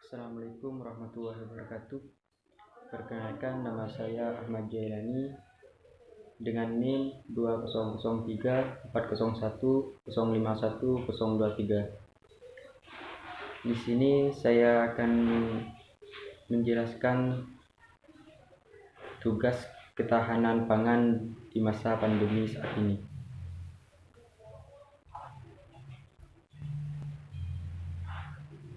Assalamualaikum warahmatullahi wabarakatuh. Perkenalkan, nama saya Ahmad Jailani dengan NIM 2003 401 051 023. Di sini saya akan menjelaskan tugas ketahanan pangan di masa pandemi saat ini.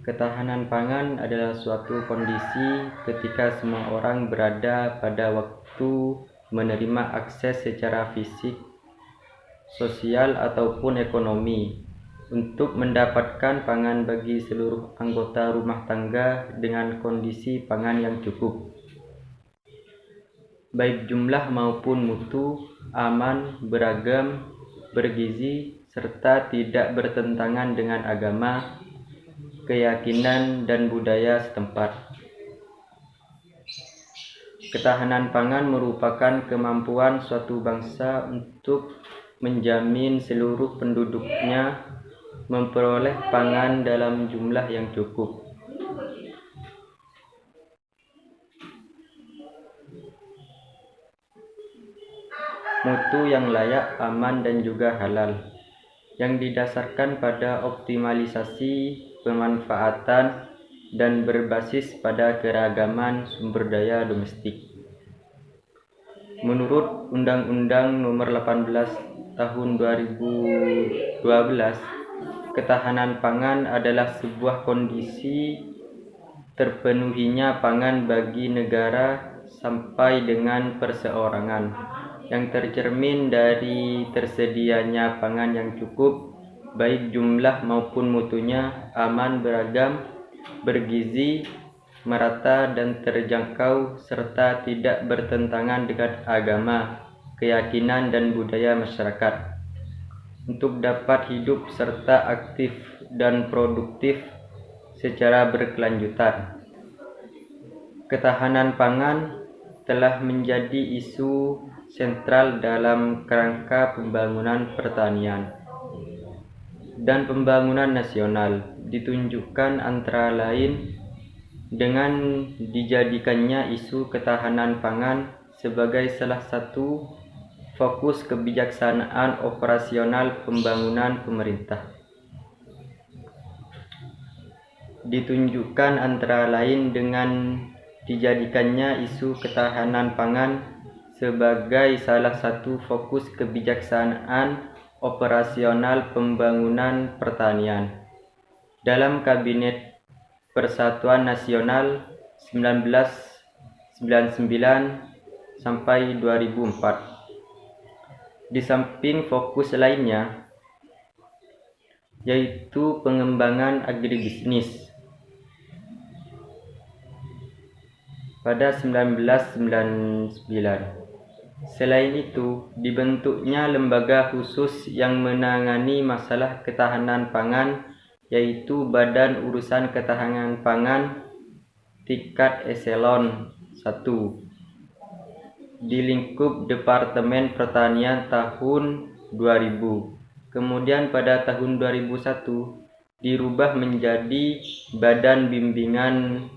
Ketahanan pangan adalah suatu kondisi ketika semua orang berada pada waktu menerima akses secara fisik, sosial, ataupun ekonomi untuk mendapatkan pangan bagi seluruh anggota rumah tangga dengan kondisi pangan yang cukup, baik jumlah maupun mutu, aman, beragam, bergizi, serta tidak bertentangan dengan agama, keyakinan, dan budaya setempat. Ketahanan pangan merupakan kemampuan suatu bangsa untuk menjamin seluruh penduduknya memperoleh pangan dalam jumlah yang cukup. Mutu yang layak, aman, dan juga halal, yang didasarkan pada optimalisasi pemanfaatan dan berbasis pada keragaman sumber daya domestik. Menurut Undang-Undang Nomor 18 Tahun 2012, ketahanan pangan adalah sebuah kondisi terpenuhinya pangan bagi negara sampai dengan perseorangan, yang tercermin dari tersedianya pangan yang cukup, baik jumlah maupun mutunya, aman, beragam, bergizi, merata, dan terjangkau, serta tidak bertentangan dengan agama, keyakinan, dan budaya masyarakat, untuk dapat hidup serta aktif dan produktif secara berkelanjutan. Ketahanan pangan telah menjadi isu sentral dalam kerangka pembangunan pertanian dan pembangunan nasional, ditunjukkan antara lain dengan dijadikannya isu ketahanan pangan sebagai salah satu fokus kebijaksanaan operasional pembangunan pemerintah. Ditunjukkan antara lain dengan dijadikannya isu ketahanan pangan sebagai salah satu fokus kebijaksanaan operasional pembangunan pertanian dalam Kabinet Persatuan Nasional 1999 sampai 2004. Di samping fokus lainnya, yaitu pengembangan agribisnis pada 1999. Selain itu, dibentuknya lembaga khusus yang menangani masalah ketahanan pangan, yaitu Badan Urusan Ketahanan Pangan tingkat eselon 1 di lingkup Departemen Pertanian tahun 2000. Kemudian pada tahun 2001 dirubah menjadi Badan Bimbingan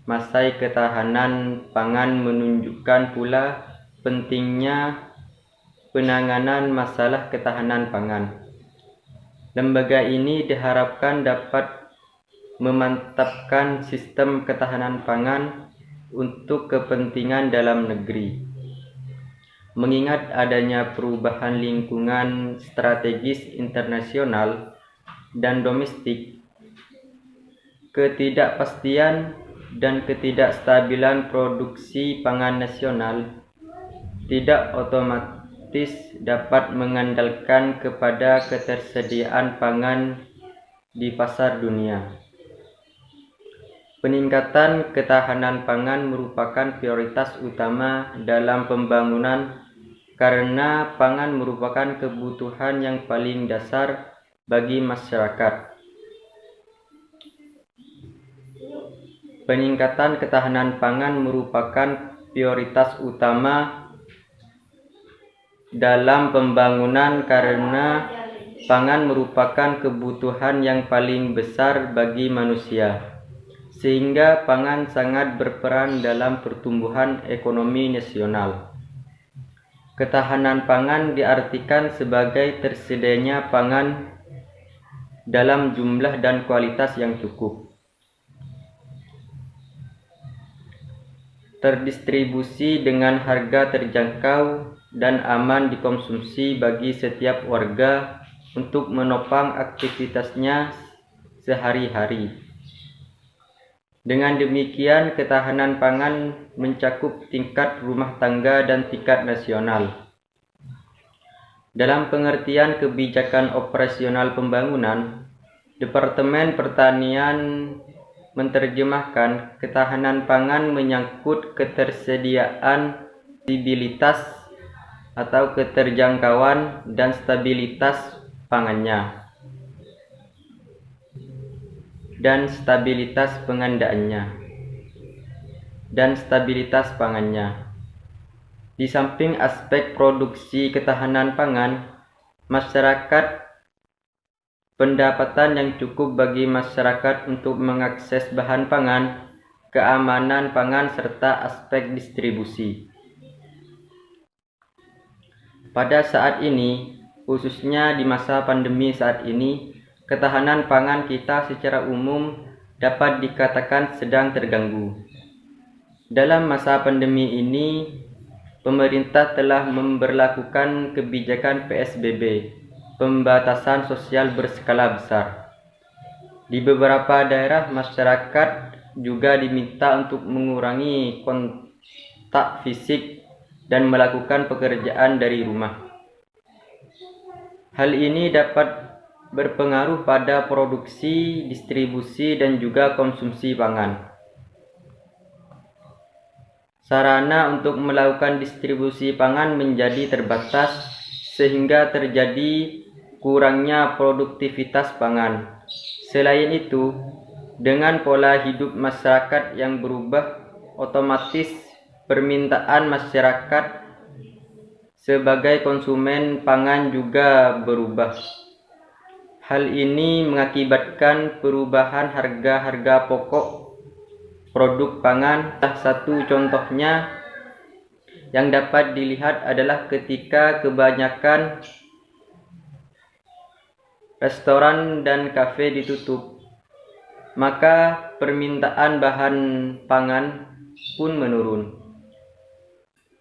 Masai Ketahanan Pangan, menunjukkan pula pentingnya penanganan masalah ketahanan pangan. Lembaga ini diharapkan dapat memantapkan sistem ketahanan pangan untuk kepentingan dalam negeri. Mengingat adanya perubahan lingkungan strategis internasional dan domestik, ketidakpastian dan ketidakstabilan produksi pangan nasional tidak otomatis dapat mengandalkan kepada ketersediaan pangan di pasar dunia. Peningkatan ketahanan pangan merupakan prioritas utama dalam pembangunan karena pangan merupakan kebutuhan yang paling dasar bagi masyarakat. Peningkatan ketahanan pangan merupakan prioritas utama dalam pembangunan karena pangan merupakan kebutuhan yang paling besar bagi manusia. sehingga pangan sangat berperan dalam pertumbuhan ekonomi nasional. Ketahanan pangan diartikan sebagai tersedianya pangan dalam jumlah dan kualitas yang cukup, terdistribusi dengan harga terjangkau dan aman dikonsumsi bagi setiap warga untuk menopang aktivitasnya sehari-hari. Dengan demikian, ketahanan pangan mencakup tingkat rumah tangga dan tingkat nasional. Dalam pengertian kebijakan operasional pembangunan, Departemen Pertanian menerjemahkan ketahanan pangan menyangkut ketersediaan, stabilitas atau keterjangkauan dan stabilitas pangannya, dan stabilitas pengadaan dan stabilitas pangannya. Di samping aspek produksi ketahanan pangan, masyarakat pendapatan yang cukup bagi masyarakat untuk mengakses bahan pangan, keamanan pangan, serta aspek distribusi. Pada saat ini, khususnya di masa pandemi saat ini, ketahanan pangan kita secara umum dapat dikatakan sedang terganggu. Dalam masa pandemi ini, pemerintah telah memberlakukan kebijakan PSBB, pembatasan sosial berskala besar. Di beberapa daerah, masyarakat juga diminta untuk mengurangi kontak fisik dan melakukan pekerjaan dari rumah. Hal ini dapat berpengaruh pada produksi, distribusi, dan juga konsumsi pangan. Sarana untuk melakukan distribusi pangan menjadi terbatas sehingga terjadi kurangnya produktivitas pangan. Selain itu, dengan pola hidup masyarakat yang berubah, otomatis permintaan masyarakat sebagai konsumen pangan juga berubah. Hal ini mengakibatkan perubahan harga-harga pokok produk pangan. Salah satu contohnya yang dapat dilihat adalah ketika kebanyakan restoran dan kafe ditutup, maka permintaan bahan pangan pun menurun.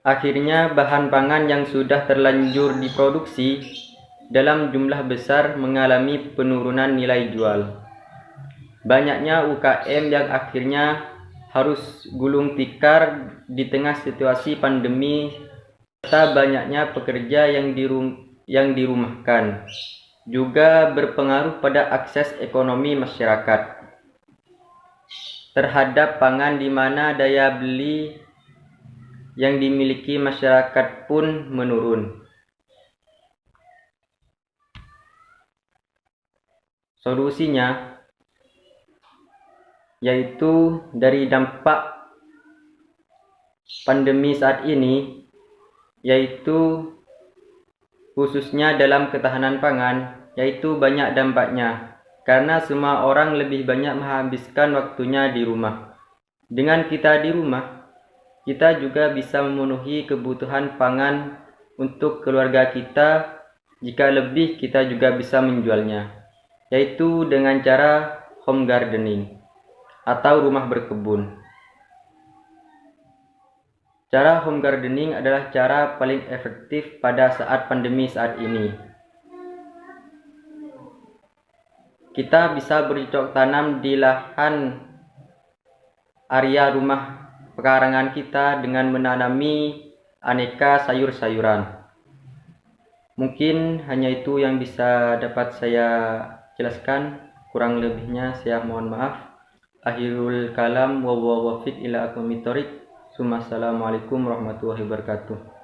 Akhirnya bahan pangan yang sudah terlanjur diproduksi dalam jumlah besar mengalami penurunan nilai jual. Banyaknya UKM yang akhirnya harus gulung tikar di tengah situasi pandemi, serta banyaknya pekerja yang dirumahkan juga berpengaruh pada akses ekonomi masyarakat terhadap pangan, di mana daya beli yang dimiliki masyarakat pun menurun. Solusinya yaitu dari dampak pandemi saat ini, yaitu khususnya dalam ketahanan pangan, yaitu banyak dampaknya karena semua orang lebih banyak menghabiskan waktunya di rumah. Dengan kita di rumah, kita juga bisa memenuhi kebutuhan pangan untuk keluarga kita. Jika lebih, kita juga bisa menjualnya, yaitu dengan cara home gardening atau rumah berkebun. Cara home gardening adalah cara paling efektif pada saat pandemi saat ini. Kita bisa bercocok tanam di lahan area rumah pekarangan kita dengan menanami aneka sayur-sayuran. Mungkin hanya itu yang bisa dapat saya jelaskan. Kurang lebihnya saya mohon maaf. Akhirul kalam wa wafiq ila aqwamit thoriq. Assalamualaikum warahmatullahi wabarakatuh.